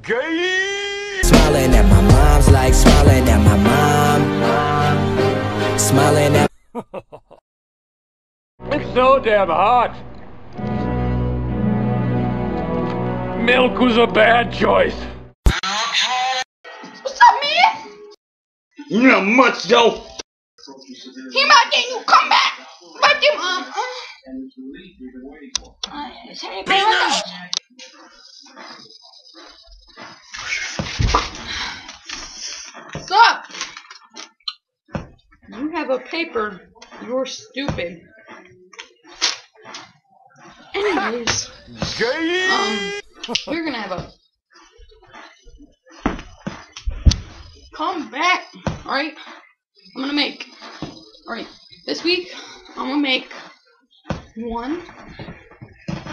Gay. Smiling at my mom's like smiling at my mom. Smiling at It's so damn hot. Milk was a bad choice. What's up, man? Not much, though. He might get you. Come back. Right there, Mom. What's up? You have a paper. You're stupid. Anyways, Gay. you're gonna have a come back. All right. I'm gonna make. All right. This week, I'm gonna make one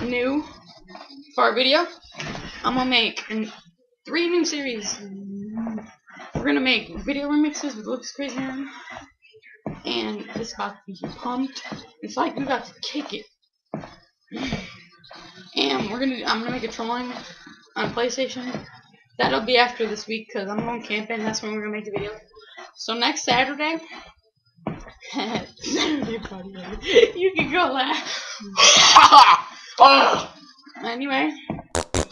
new fart video. I'm gonna make 3 new series. We're gonna make video remixes with Looks Crazy Man, and it's about to be pumped. It's like we got to kick it. And I'm gonna make a trolling on PlayStation. That'll be after this week because I'm going camping. That's when we're gonna make the video. So next Saturday, Saturday party, you can go laugh. Anyway,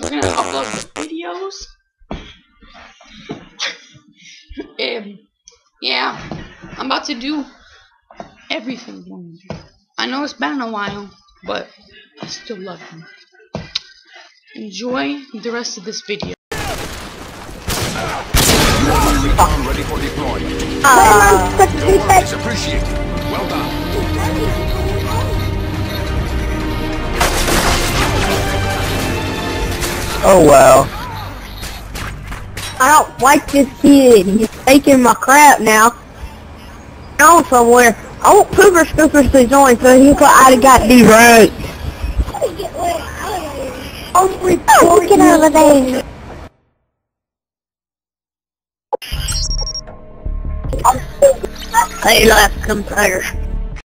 we're gonna upload the videos. And yeah, I'm about to do everything. I know it's been a while, but I still love you. Enjoy the rest of this video. Ready for deployment. It's appreciated. Well done. Oh well. I don't like this kid. He's taking my crap now. Going somewhere. I want Pooper Scoopers to join so he I'd have got these right. Oh, get over there. Hey, left computer.